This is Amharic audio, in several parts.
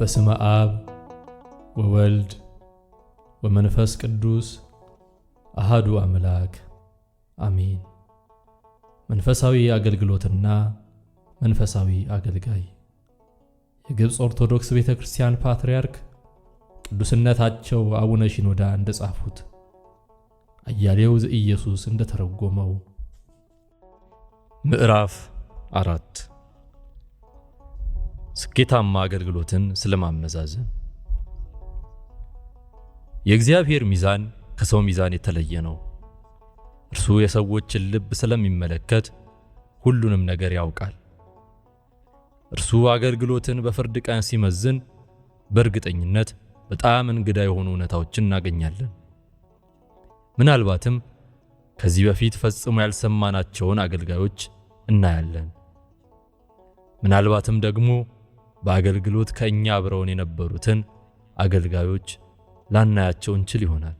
በስመ አብ ወወልድ ወመንፈስ ቅዱስ አሃዱ አምላክ አሜን። መንፈሳዊ አገልግሎትና መንፈሳዊ አገልጋይ የግብጽ ኦርቶዶክስ ቤተክርስቲያን ፓትርያርክ ቅዱስነታቸው አቡነ ሺኖዳ እንደጻፉት አያሌው ዘኢየሱስ እንደተረጎመው ምዕራፍ 4 ስኬታማ አገልግሎትን ስለማመዛዘን። የእግዚአብሔር ሚዛን ከሰው ሚዛን የተለየ ነው። እርሱ የሰዎችን ልብ ስለሚመለከት ሁሉንም ነገር ያውቃል። እርሱ አገልግሎትን በፍርድ ቀን ሲመዝን በእርግጠኝነት በጣም እንግዳ የሆኑ እውነታዎችን እናገኛለን። ምናልባትም ከዚህ በፊት ፈጽሞ ያልሰማናቸውን አገልጋዮች እናያለን። ምናልባትም ደግሞ በአገልግሎት ከኛ አብረውን የነበሩትን አገልጋዮች ላናያቸው እንችል ይሆናል።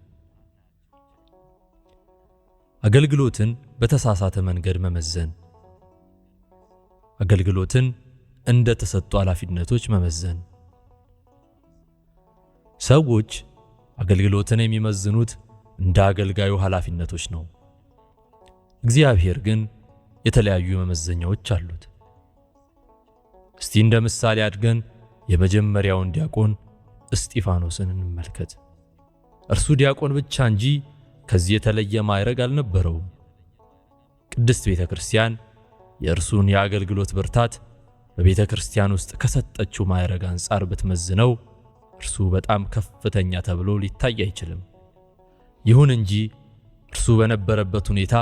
አገልግሎትን በተሳሳተ መንገድ መመዘን፣ አገልግሎትን እንደ ተሰጡ ኃላፊነቶች መመዘን። ሰዎች አገልግሎትን የሚመዝኑት እንደ አገልጋዩ ኃላፊነቶች ነው። እግዚአብሔር ግን የተለያዩ መመዘኛዎች አሉት። እስቲ እንደ ምሳሌ አድርገን የመጀመሪያውን ዲያቆን እስጢፋኖስን እንመልከት። እርሱ ዲያቆን ብቻ እንጂ ከዚህ የተለየ ማዕረግ አልነበረውም። ቅድስት ቤተክርስቲያን የእርሱን የአገልግሎት ብርታት በቤተክርስቲያን ውስጥ ከሰጠችው ማዕረግ አንጻር ብትመዝነው እርሱ በጣም ከፍተኛ ተብሎ ሊታይ አይችልም። ይሁን እንጂ እርሱ በነበረበት ሁኔታ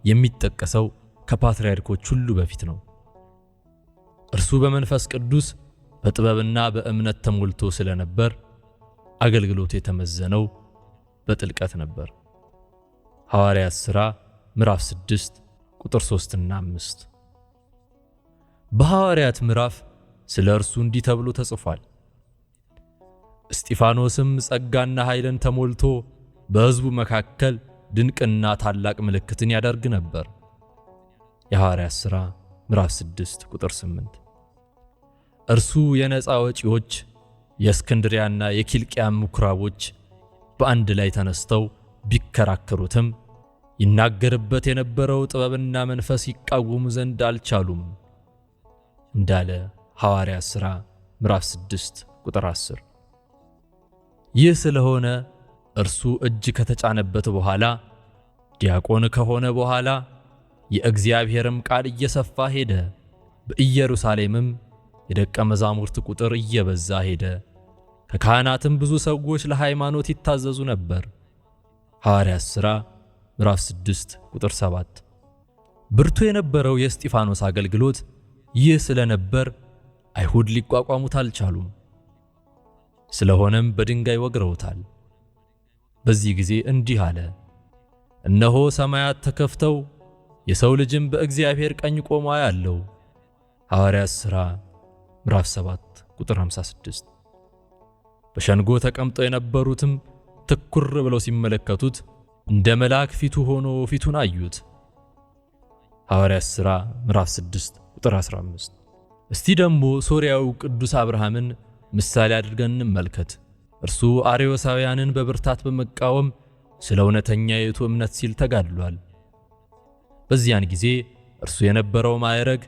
የሚጠቀሰው ከፓትርያርኮች ሁሉ በፊት ነው። እርሱ በመንፈስ ቅዱስ በጥበብና በእምነት ተሞልቶ ስለነበር አገልግሎቱ የተመዘነው በጥልቀት ነበር። ሐዋርያት ሥራ ምዕራፍ 6 ቁጥር 3 እና 5። በሐዋርያት ምዕራፍ ስለ እርሱ እንዲህ ተብሎ ተጽፏል። እስጢፋኖስም ጸጋና ኃይልን ተሞልቶ በሕዝቡ መካከል ድንቅና ታላቅ ምልክትን ያደርግ ነበር። የሐዋርያት ሥራ ምዕራፍ 6 ቁጥር 8። እርሱ የነፃ ወጪዎች የእስክንድሪያና የኪልቅያ ምኩራቦች በአንድ ላይ ተነስተው ቢከራከሩትም ይናገርበት የነበረው ጥበብና መንፈስ ይቃወሙ ዘንድ አልቻሉም እንዳለ ሐዋርያት ሥራ ምዕራፍ 6 ቁጥር 10። ይህ ስለሆነ እርሱ እጅ ከተጫነበት በኋላ ዲያቆን ከሆነ በኋላ የእግዚአብሔርም ቃል እየሰፋ ሄደ። በኢየሩሳሌምም የደቀ መዛሙርት ቁጥር እየበዛ ሄደ። ከካህናትም ብዙ ሰዎች ለሃይማኖት ይታዘዙ ነበር። ሐዋርያት ሥራ ምዕራፍ 6 ቁጥር 7። ብርቱ የነበረው የእስጢፋኖስ አገልግሎት ይህ ስለነበር አይሁድ ሊቋቋሙት አልቻሉም። ስለሆነም በድንጋይ ወግረውታል። በዚህ ጊዜ እንዲህ አለ፣ እነሆ ሰማያት ተከፍተው የሰው ልጅም በእግዚአብሔር ቀኝ ቆሞ አያለው። ሐዋርያት ሥራ ምዕራፍ 7 ቁጥር 56። በሸንጎ ተቀምጠው የነበሩትም ትኩር ብለው ሲመለከቱት እንደ መልአክ ፊቱ ሆኖ ፊቱን አዩት። ሐዋርያት ሥራ ምዕራፍ 6 ቁጥር 15። እስቲ ደግሞ ሶርያዊው ቅዱስ አብርሃምን ምሳሌ አድርገን እንመልከት። እርሱ አርዮሳውያንን በብርታት በመቃወም ስለ እውነተኛይቱ እምነት ሲል ተጋድሏል። በዚያን ጊዜ እርሱ የነበረው ማዕረግ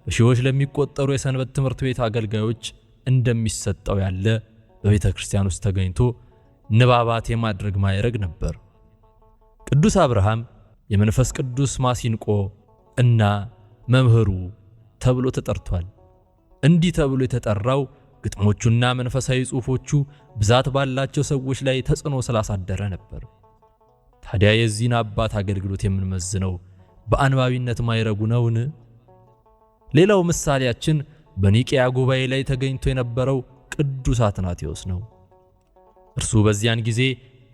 በሺዎች ለሚቆጠሩ የሰንበት ትምህርት ቤት አገልጋዮች እንደሚሰጠው ያለ በቤተ ክርስቲያን ውስጥ ተገኝቶ ንባባት የማድረግ ማዕረግ ነበር። ቅዱስ አብርሃም የመንፈስ ቅዱስ ማሲንቆ እና መምህሩ ተብሎ ተጠርቷል። እንዲህ ተብሎ የተጠራው ግጥሞቹና መንፈሳዊ ጽሑፎቹ ብዛት ባላቸው ሰዎች ላይ ተጽዕኖ ስላሳደረ ነበር። ታዲያ የዚህን አባት አገልግሎት የምንመዝነው በአንባቢነት ማዕረጉ ነውን? ሌላው ምሳሌያችን በኒቅያ ጉባኤ ላይ ተገኝቶ የነበረው ቅዱስ አትናቴዎስ ነው። እርሱ በዚያን ጊዜ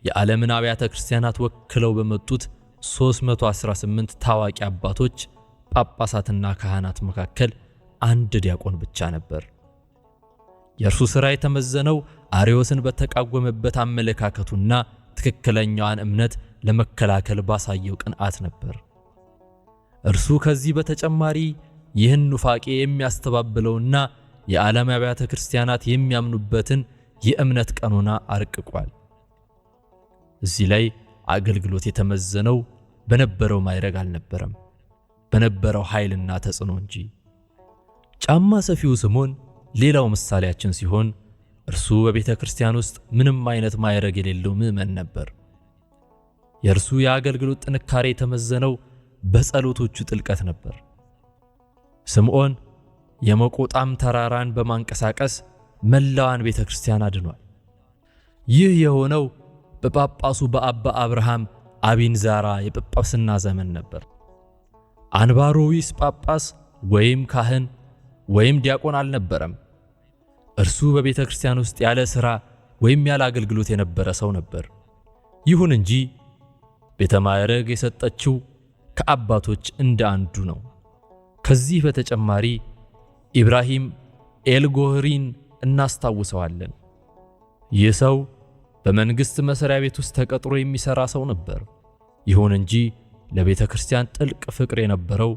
የዓለምን አብያተ ክርስቲያናት ወክለው በመጡት 318 ታዋቂ አባቶች፣ ጳጳሳትና ካህናት መካከል አንድ ዲያቆን ብቻ ነበር። የእርሱ ሥራ የተመዘነው አርዮስን በተቃወመበት አመለካከቱና ትክክለኛዋን እምነት ለመከላከል ባሳየው ቅንዓት ነበር። እርሱ ከዚህ በተጨማሪ ይህን ኑፋቄ የሚያስተባብለውና የዓለም አብያተ ክርስቲያናት የሚያምኑበትን የእምነት ቀኖና አርቅቋል። እዚህ ላይ አገልግሎት የተመዘነው በነበረው ማዕረግ አልነበረም፣ በነበረው ኃይልና ተጽዕኖ እንጂ። ጫማ ሰፊው ስምዖን ሌላው ምሳሌያችን ሲሆን እርሱ በቤተ ክርስቲያን ውስጥ ምንም አይነት ማዕረግ የሌለው ምዕመን ነበር። የእርሱ የአገልግሎት ጥንካሬ የተመዘነው በጸሎቶቹ ጥልቀት ነበር። ስምዖን የመቆጣም ተራራን በማንቀሳቀስ መላዋን ቤተ ክርስቲያን አድኗል። ይህ የሆነው በጳጳሱ በአባ አብርሃም አቢንዛራ የጵጵስና ዘመን ነበር። አንባሮዊስ ጳጳስ ወይም ካህን ወይም ዲያቆን አልነበረም። እርሱ በቤተ ክርስቲያን ውስጥ ያለ ሥራ ወይም ያለ አገልግሎት የነበረ ሰው ነበር። ይሁን እንጂ ቤተ ማዕረግ የሰጠችው ከአባቶች እንደ አንዱ ነው። ከዚህ በተጨማሪ ኢብራሂም ኤልጎህሪን እናስታውሰዋለን። ይህ ሰው በመንግሥት መሥሪያ ቤት ውስጥ ተቀጥሮ የሚሠራ ሰው ነበር። ይሁን እንጂ ለቤተ ክርስቲያን ጥልቅ ፍቅር የነበረው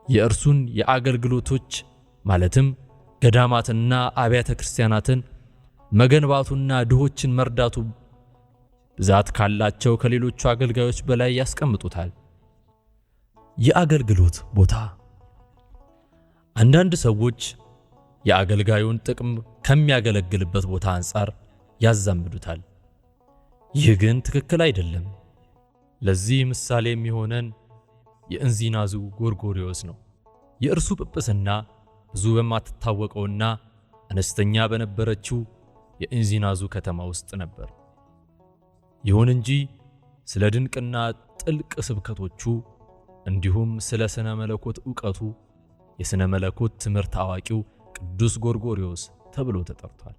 የእርሱን የአገልግሎቶች ማለትም ገዳማትና አብያተ ክርስቲያናትን መገንባቱና ድሆችን መርዳቱ ብዛት ካላቸው ከሌሎቹ አገልጋዮች በላይ ያስቀምጡታል። የአገልግሎት ቦታ አንዳንድ ሰዎች የአገልጋዩን ጥቅም ከሚያገለግልበት ቦታ አንጻር ያዛምዱታል። ይህ ግን ትክክል አይደለም። ለዚህ ምሳሌ የሚሆነን የእንዚናዙ ጎርጎርዮስ ነው። የእርሱ ጵጵስና ብዙ በማትታወቀውና አነስተኛ በነበረችው የእንዚናዙ ከተማ ውስጥ ነበር። ይሁን እንጂ ስለ ድንቅና ጥልቅ ስብከቶቹ እንዲሁም ስለ ስነ መለኮት ዕውቀቱ የስነ መለኮት ትምህርት አዋቂው ቅዱስ ጎርጎርዮስ ተብሎ ተጠርቷል።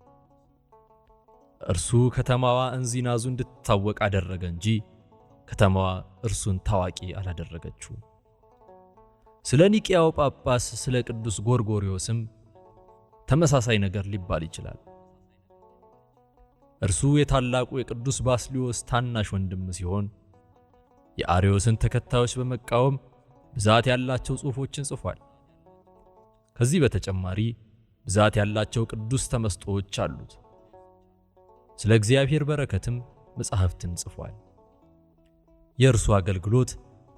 እርሱ ከተማዋ እንዚናዙ እንድትታወቅ አደረገ እንጂ ከተማዋ እርሱን ታዋቂ አላደረገችው። ስለ ኒቂያው ጳጳስ ስለ ቅዱስ ጎርጎርዮስም ተመሳሳይ ነገር ሊባል ይችላል። እርሱ የታላቁ የቅዱስ ባስልዮስ ታናሽ ወንድም ሲሆን የአርዮስን ተከታዮች በመቃወም ብዛት ያላቸው ጽሑፎችን ጽፏል። ከዚህ በተጨማሪ ብዛት ያላቸው ቅዱስ ተመስጦዎች አሉት። ስለ እግዚአብሔር በረከትም መጻሕፍትን ጽፏል። የእርሱ አገልግሎት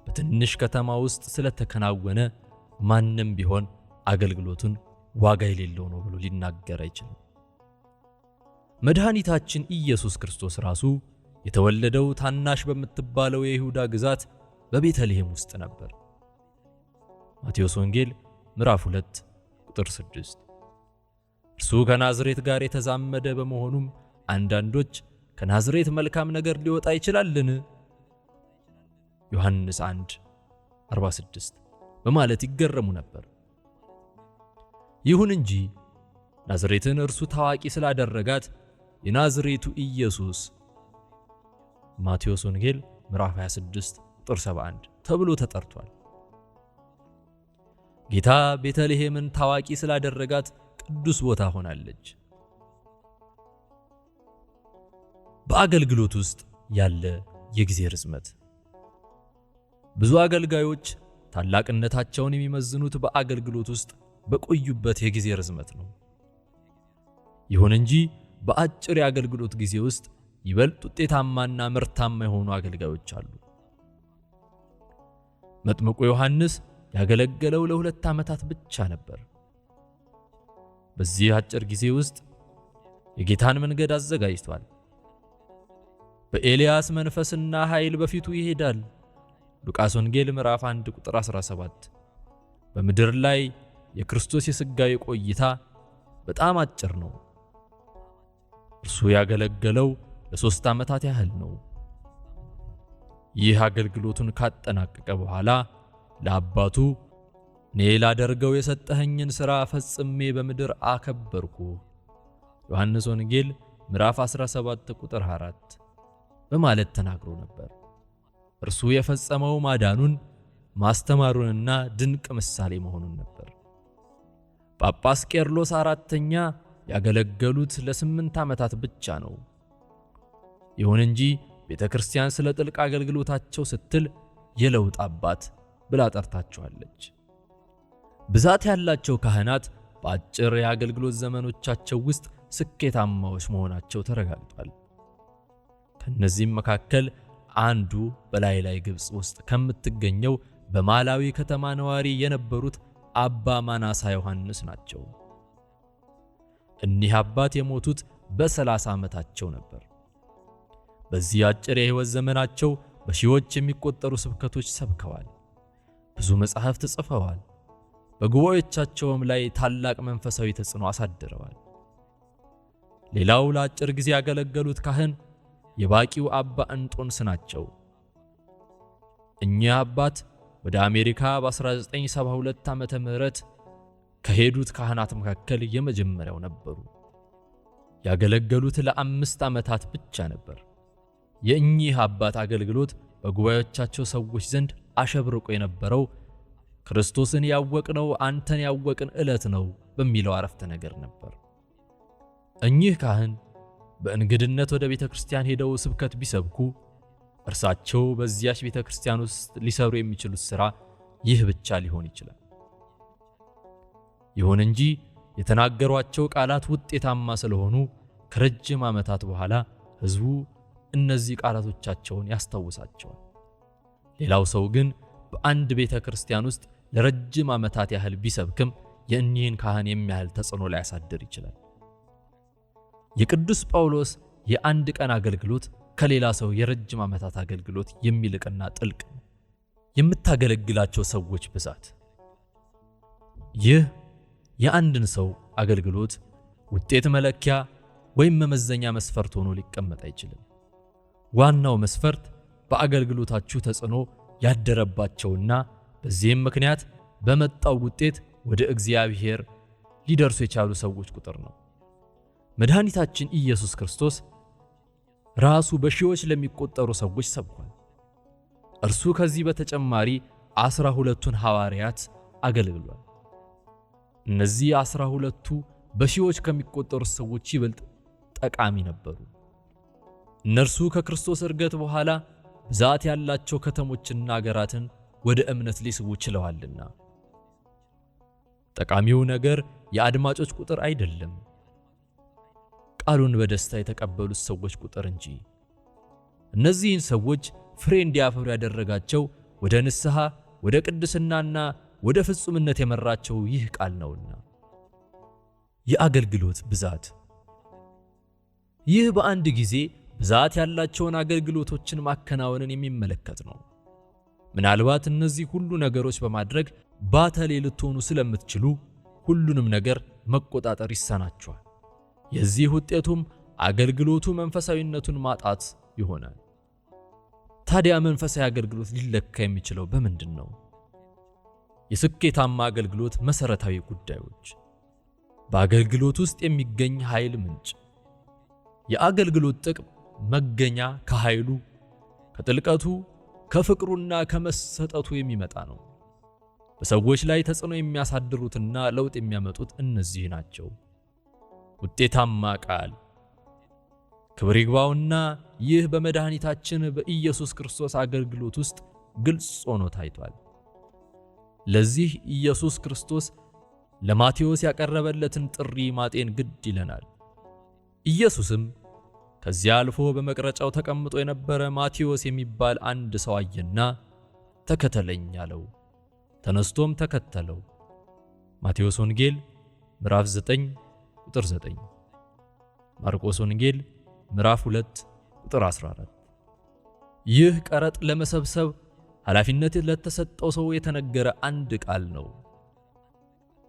በትንሽ ከተማ ውስጥ ስለተከናወነ ማንም ቢሆን አገልግሎቱን ዋጋ የሌለው ነው ብሎ ሊናገር አይችልም። መድኃኒታችን ኢየሱስ ክርስቶስ ራሱ የተወለደው ታናሽ በምትባለው የይሁዳ ግዛት በቤተልሔም ውስጥ ነበር። ማቴዎስ ወንጌል ምዕራፍ 2 ቁጥር 6። እርሱ ከናዝሬት ጋር የተዛመደ በመሆኑም አንዳንዶች ከናዝሬት መልካም ነገር ሊወጣ ይችላልን? ዮሐንስ 1:46 በማለት ይገረሙ ነበር። ይሁን እንጂ ናዝሬትን እርሱ ታዋቂ ስላደረጋት የናዝሬቱ ኢየሱስ ማቴዎስ ወንጌል ምዕራፍ 26 ቁጥር 71 ተብሎ ተጠርቷል። ጌታ ቤተልሔምን ታዋቂ ስላደረጋት ቅዱስ ቦታ ሆናለች። በአገልግሎት ውስጥ ያለ የጊዜ ርዝመት ብዙ አገልጋዮች ታላቅነታቸውን የሚመዝኑት በአገልግሎት ውስጥ በቆዩበት የጊዜ ርዝመት ነው። ይሁን እንጂ በአጭር የአገልግሎት ጊዜ ውስጥ ይበልጥ ውጤታማና ምርታማ የሆኑ አገልጋዮች አሉ። መጥምቁ ዮሐንስ ያገለገለው ለ2 ዓመታት ብቻ ነበር። በዚህ አጭር ጊዜ ውስጥ የጌታን መንገድ አዘጋጅቷል። በኤልያስ መንፈስና ኃይል በፊቱ ይሄዳል። ሉቃስ ወንጌል ምዕራፍ 1 ቁጥር 17። በምድር ላይ የክርስቶስ የሥጋዊ ቆይታ በጣም አጭር ነው። እርሱ ያገለገለው ለ3 ዓመታት ያህል ነው። ይህ አገልግሎቱን ካጠናቀቀ በኋላ ለአባቱ እኔ ላደርገው የሰጠኸኝን ሥራ ፈጽሜ በምድር አከበርኩ ዮሐንስ ወንጌል ምዕራፍ 17 ቁጥር 4 በማለት ተናግሮ ነበር። እርሱ የፈጸመው ማዳኑን ማስተማሩንና ድንቅ ምሳሌ መሆኑን ነበር። ጳጳስ ቄርሎስ 4ኛ ያገለገሉት ለ8 ዓመታት ብቻ ነው። ይሁን እንጂ ቤተ ክርስቲያን ስለ ጥልቅ አገልግሎታቸው ስትል የለውጥ አባት ብላ ጠርታቸዋለች። ብዛት ያላቸው ካህናት በአጭር የአገልግሎት ዘመኖቻቸው ውስጥ ስኬታማዎች መሆናቸው ተረጋግጧል። ከነዚህም መካከል አንዱ በላይ ግብጽ ውስጥ ከምትገኘው በማላዊ ከተማ ነዋሪ የነበሩት አባ ማናሳ ዮሐንስ ናቸው። እኒህ አባት የሞቱት በ30 ዓመታቸው ነበር። በዚህ አጭር የሕይወት ዘመናቸው በሺዎች የሚቆጠሩ ስብከቶች ሰብከዋል። ብዙ መጻሕፍት ጽፈዋል። በጉባኤዎቻቸውም ላይ ታላቅ መንፈሳዊ ተጽዕኖ አሳድረዋል። ሌላው ለአጭር ጊዜ ያገለገሉት ካህን የባቂው አባ እንጦንስ ናቸው። እኚህ አባት ወደ አሜሪካ በ1972 ዓመተ ምህረት ከሄዱት ካህናት መካከል የመጀመሪያው ነበሩ። ያገለገሉት ለ5 ዓመታት ብቻ ነበር። የእኚህ አባት አገልግሎት በጉባኤዎቻቸው ሰዎች ዘንድ አሸብርቆ የነበረው ክርስቶስን ያወቅነው አንተን ያወቅን ዕለት ነው በሚለው አረፍተ ነገር ነበር። እኚህ ካህን በእንግድነት ወደ ቤተ ክርስቲያን ሄደው ስብከት ቢሰብኩ እርሳቸው በዚያች ቤተ ክርስቲያን ውስጥ ሊሰሩ የሚችሉት ሥራ ይህ ብቻ ሊሆን ይችላል። ይሁን እንጂ የተናገሯቸው ቃላት ውጤታማ ስለሆኑ ከረጅም ዓመታት በኋላ ሕዝቡ እነዚህ ቃላቶቻቸውን ያስታውሳቸዋል። ሌላው ሰው ግን በአንድ ቤተ ክርስቲያን ውስጥ ለረጅም ዓመታት ያህል ቢሰብክም የእኒህን ካህን የሚያህል ተጽዕኖ ሊያሳድር ይችላል። የቅዱስ ጳውሎስ የአንድ ቀን አገልግሎት ከሌላ ሰው የረጅም ዓመታት አገልግሎት የሚልቅና ጥልቅ ነው። የምታገለግላቸው ሰዎች ብዛት ይህ የአንድን ሰው አገልግሎት ውጤት መለኪያ ወይም መመዘኛ መስፈርት ሆኖ ሊቀመጥ አይችልም። ዋናው መስፈርት በአገልግሎታችሁ ተጽዕኖ ያደረባቸውና በዚህም ምክንያት በመጣው ውጤት ወደ እግዚአብሔር ሊደርሱ የቻሉ ሰዎች ቁጥር ነው። መድኃኒታችን ኢየሱስ ክርስቶስ ራሱ በሺዎች ለሚቆጠሩ ሰዎች ሰብኳል። እርሱ ከዚህ በተጨማሪ 12ቱን ሐዋርያት አገልግሏል። እነዚህ 12ቱ በሺዎች ከሚቆጠሩ ሰዎች ይበልጥ ጠቃሚ ነበሩ። እነርሱ ከክርስቶስ እርገት በኋላ ብዛት ያላቸው ከተሞችና አገራትን ወደ እምነት ሊስቡ ችለዋልና። ጠቃሚው ነገር የአድማጮች ቁጥር አይደለም፣ ቃሉን በደስታ የተቀበሉት ሰዎች ቁጥር እንጂ። እነዚህን ሰዎች ፍሬ እንዲያፈሩ ያደረጋቸው ወደ ንስሐ፣ ወደ ቅድስናና ወደ ፍጹምነት የመራቸው ይህ ቃል ነውና። የአገልግሎት ብዛት ይህ በአንድ ጊዜ ብዛት ያላቸውን አገልግሎቶችን ማከናወንን የሚመለከት ነው። ምናልባት እነዚህ ሁሉ ነገሮች በማድረግ ባተሌ ልትሆኑ ስለምትችሉ ሁሉንም ነገር መቆጣጠር ይሳናችኋል። የዚህ ውጤቱም አገልግሎቱ መንፈሳዊነቱን ማጣት ይሆናል። ታዲያ መንፈሳዊ አገልግሎት ሊለካ የሚችለው በምንድን ነው? የስኬታማ አገልግሎት መሰረታዊ ጉዳዮች፣ በአገልግሎት ውስጥ የሚገኝ ኃይል ምንጭ፣ የአገልግሎት ጥቅም መገኛ ከኃይሉ፣ ከጥልቀቱ፣ ከፍቅሩና ከመሰጠቱ የሚመጣ ነው። በሰዎች ላይ ተጽዕኖ የሚያሳድሩትና ለውጥ የሚያመጡት እነዚህ ናቸው። ውጤታማ ቃል ክብር ይግባውና ይህ በመድኃኒታችን በኢየሱስ ክርስቶስ አገልግሎት ውስጥ ግልጽ ሆኖ ታይቷል። ለዚህ ኢየሱስ ክርስቶስ ለማቴዎስ ያቀረበለትን ጥሪ ማጤን ግድ ይለናል። ኢየሱስም ከዚያ አልፎ በመቅረጫው ተቀምጦ የነበረ ማቴዎስ የሚባል አንድ ሰው አየና ተከተለኝ አለው። ተነስቶም ተከተለው። ማቴዎስ ወንጌል ምዕራፍ 9 ቁጥር 9፣ ማርቆስ ወንጌል ምዕራፍ 2 ቁጥር 14። ይህ ቀረጥ ለመሰብሰብ ኃላፊነት ለተሰጠው ሰው የተነገረ አንድ ቃል ነው።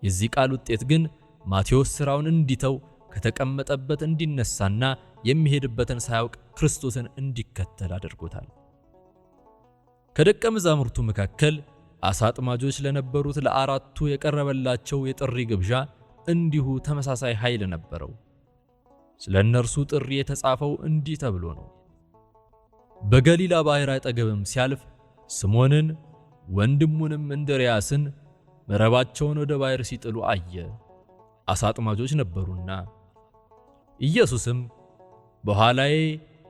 የዚህ ቃል ውጤት ግን ማቴዎስ ሥራውን እንዲተው ከተቀመጠበት እንዲነሳና የሚሄድበትን ሳያውቅ ክርስቶስን እንዲከተል አድርጎታል። ከደቀ መዛሙርቱ መካከል አሳ አጥማጆች ለነበሩት ለአራቱ የቀረበላቸው የጥሪ ግብዣ እንዲሁ ተመሳሳይ ኃይል ነበረው። ስለ እነርሱ ጥሪ የተጻፈው እንዲህ ተብሎ ነው። በገሊላ ባሕር አጠገብም ሲያልፍ ስምዖንን ወንድሙንም እንድርያስን መረባቸውን ወደ ባሕር ሲጥሉ አየ፣ አሳ አጥማጆች ነበሩና። ኢየሱስም በኋላዬ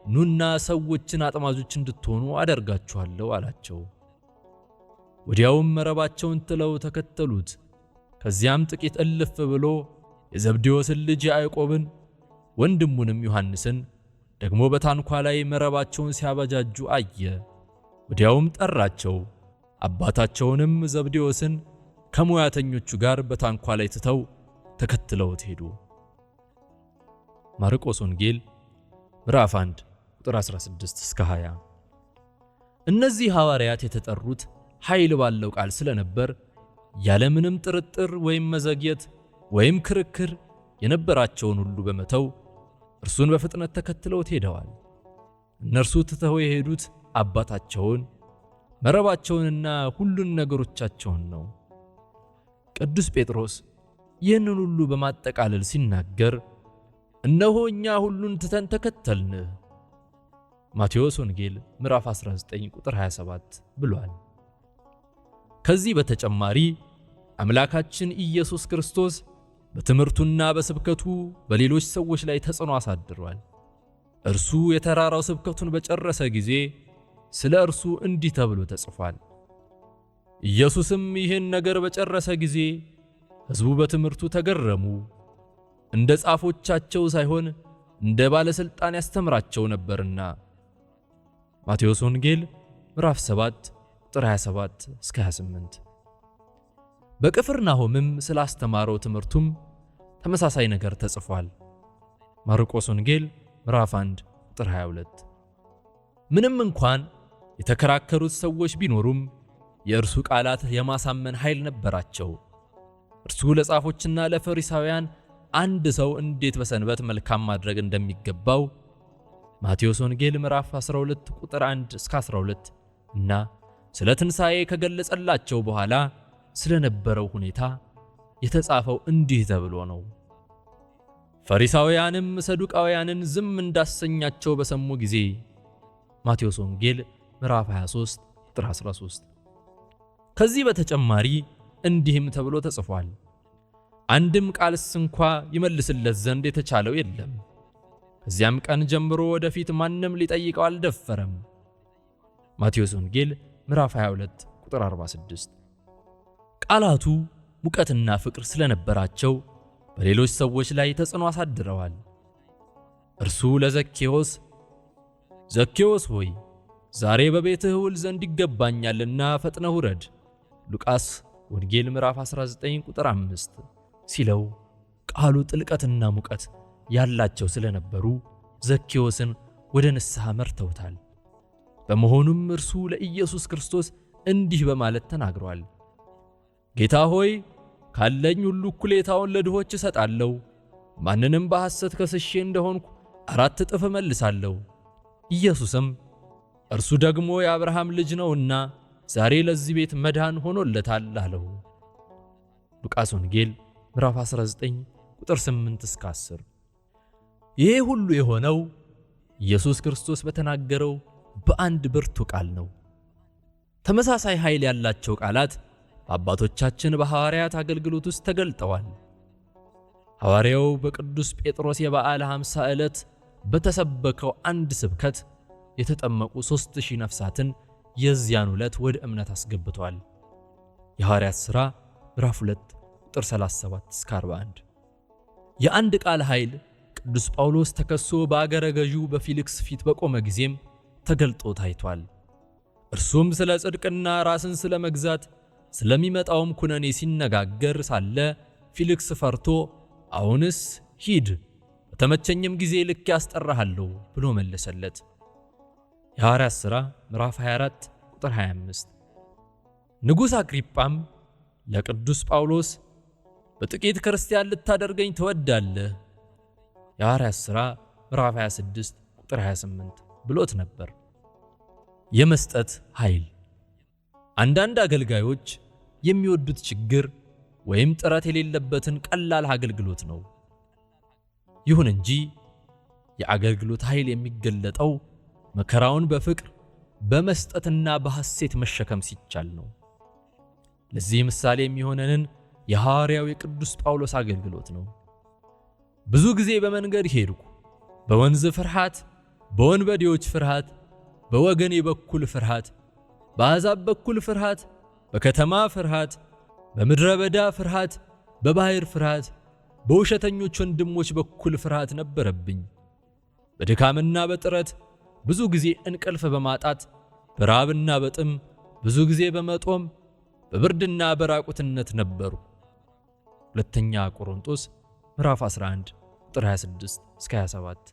ኑና ሰዎችን አጥማጆች እንድትሆኑ አደርጋችኋለሁ አላቸው። ወዲያውም መረባቸውን ጥለው ተከተሉት። ከዚያም ጥቂት እልፍ ብሎ የዘብዴዎስን ልጅ ያዕቆብን ወንድሙንም ዮሐንስን ደግሞ በታንኳ ላይ መረባቸውን ሲያበጃጁ አየ። ወዲያውም ጠራቸው። አባታቸውንም ዘብዴዎስን ከሙያተኞቹ ጋር በታንኳ ላይ ትተው ተከትለውት ሄዱ። ማርቆስ ወንጌል ምዕራፍ 1 ቁጥር 16 እስከ 20። እነዚህ ሐዋርያት የተጠሩት ኃይል ባለው ቃል ስለነበር ያለምንም ጥርጥር ወይም መዘግየት ወይም ክርክር የነበራቸውን ሁሉ በመተው እርሱን በፍጥነት ተከትለውት ሄደዋል። እነርሱ ትተው የሄዱት አባታቸውን፣ መረባቸውንና ሁሉን ነገሮቻቸውን ነው። ቅዱስ ጴጥሮስ ይህንን ሁሉ በማጠቃለል ሲናገር እነሆ እኛ ሁሉን ትተን ተከተልንህ ማቴዎስ ወንጌል ምዕራፍ 19 ቁጥር 27 ብሏል። ከዚህ በተጨማሪ አምላካችን ኢየሱስ ክርስቶስ በትምህርቱና በስብከቱ በሌሎች ሰዎች ላይ ተጽዕኖ አሳድሯል። እርሱ የተራራው ስብከቱን በጨረሰ ጊዜ ስለ እርሱ እንዲህ ተብሎ ተጽፏል። ኢየሱስም ይህን ነገር በጨረሰ ጊዜ ሕዝቡ በትምህርቱ ተገረሙ። እንደ ጻፎቻቸው ሳይሆን እንደ ባለሥልጣን ያስተምራቸው ነበርና። ማቴዎስ ወንጌል ምዕራፍ 7 ቁጥር 27 እስከ 28። በቅፍርናሆምም ስላስተማረው ትምህርቱም ተመሳሳይ ነገር ተጽፏል። ማርቆስ ወንጌል ምዕራፍ 1 ቁጥር 22። ምንም እንኳን የተከራከሩት ሰዎች ቢኖሩም የእርሱ ቃላት የማሳመን ኃይል ነበራቸው። እርሱ ለጻፎችና ለፈሪሳውያን አንድ ሰው እንዴት በሰንበት መልካም ማድረግ እንደሚገባው ማቴዎስ ወንጌል ምዕራፍ 12 ቁጥር 1 እስከ 12 እና ስለ ትንሣኤ ከገለጸላቸው በኋላ ስለነበረው ሁኔታ የተጻፈው እንዲህ ተብሎ ነው። ፈሪሳውያንም ሰዱቃውያንን ዝም እንዳሰኛቸው በሰሙ ጊዜ ማቴዎስ ወንጌል ምዕራፍ 23 ቁጥር 13። ከዚህ በተጨማሪ እንዲህም ተብሎ ተጽፏል። አንድም ቃልስ እንኳ ይመልስለት ዘንድ የተቻለው የለም። ከዚያም ቀን ጀምሮ ወደፊት ማንም ሊጠይቀው አልደፈረም። ማቴዎስ ወንጌል ምዕራፍ 22 ቁጥር 46። ቃላቱ ሙቀትና ፍቅር ስለነበራቸው በሌሎች ሰዎች ላይ ተጽዕኖ አሳድረዋል። እርሱ ለዘኬዎስ ዘኬዎስ ሆይ ዛሬ በቤትህ ውል ዘንድ ይገባኛልና ፈጥነህ ውረድ ሉቃስ ወንጌል ምዕራፍ 19 ቁጥር 5 ሲለው ቃሉ ጥልቀትና ሙቀት ያላቸው ስለነበሩ ዘኬዎስን ወደ ንስሐ መርተውታል። በመሆኑም እርሱ ለኢየሱስ ክርስቶስ እንዲህ በማለት ተናግሯል። ጌታ ሆይ ካለኝ ሁሉ እኩሌታውን ለድሆች እሰጣለሁ። ማንንም በሐሰት ከስሼ እንደሆንኩ 4 እጥፍ እመልሳለሁ። ኢየሱስም እርሱ ደግሞ የአብርሃም ልጅ ነውና ዛሬ ለዚህ ቤት መዳን ሆኖለታል አለው። ሉቃስ ወንጌል ምዕራፍ 19 ቁጥር 8 እስከ 10። ይህ ሁሉ የሆነው ኢየሱስ ክርስቶስ በተናገረው በአንድ ብርቱ ቃል ነው። ተመሳሳይ ኃይል ያላቸው ቃላት በአባቶቻችን በሐዋርያት አገልግሎት ውስጥ ተገልጠዋል። ሐዋርያው በቅዱስ ጴጥሮስ የበዓለ 50 ዕለት በተሰበከው አንድ ስብከት የተጠመቁ 3000 ነፍሳትን የዚያን ዕለት ወደ እምነት አስገብቷል። የሐዋርያት ሥራ ምዕራፍ 2 ቁጥር 37 እስከ 41። የአንድ ቃል ኃይል ቅዱስ ጳውሎስ ተከሶ በአገረ ገዢው በፊልክስ ፊት በቆመ ጊዜም ተገልጦ ታይቷል። እርሱም ስለ ጽድቅና ራስን ስለ መግዛት ስለሚመጣውም ኩነኔ ሲነጋገር ሳለ ፊልክስ ፈርቶ አሁንስ ሂድ በተመቸኝም ጊዜ ልክ ያስጠራሃለሁ ብሎ መለሰለት። የሐዋርያት ሥራ ምዕራፍ 24 ቁጥር 25። ንጉሥ አግሪጳም ለቅዱስ ጳውሎስ በጥቂት ክርስቲያን ልታደርገኝ ትወዳለህ የሐዋርያት ሥራ ምዕራፍ 26 ቁጥር 28 ብሎት ነበር። የመስጠት ኃይል። አንዳንድ አገልጋዮች የሚወዱት ችግር ወይም ጥረት የሌለበትን ቀላል አገልግሎት ነው። ይሁን እንጂ የአገልግሎት ኃይል የሚገለጠው መከራውን በፍቅር በመስጠትና በሐሴት መሸከም ሲቻል ነው። ለዚህ ምሳሌ የሚሆነንን የሐዋርያው የቅዱስ ጳውሎስ አገልግሎት ነው። ብዙ ጊዜ በመንገድ ሄድኩ፣ በወንዝ ፍርሃት፣ በወንበዴዎች ፍርሃት፣ በወገኔ በኩል ፍርሃት፣ በአሕዛብ በኩል ፍርሃት፣ በከተማ ፍርሃት፣ በምድረ በዳ ፍርሃት፣ በባህር ፍርሃት፣ በውሸተኞች ወንድሞች በኩል ፍርሃት ነበረብኝ። በድካምና በጥረት ብዙ ጊዜ እንቅልፍ በማጣት በራብና በጥም ብዙ ጊዜ በመጦም በብርድና በራቁትነት ነበሩ። ሁለተኛ ቆሮንቶስ ምዕራፍ 11 ቁጥር 26 እስከ 27።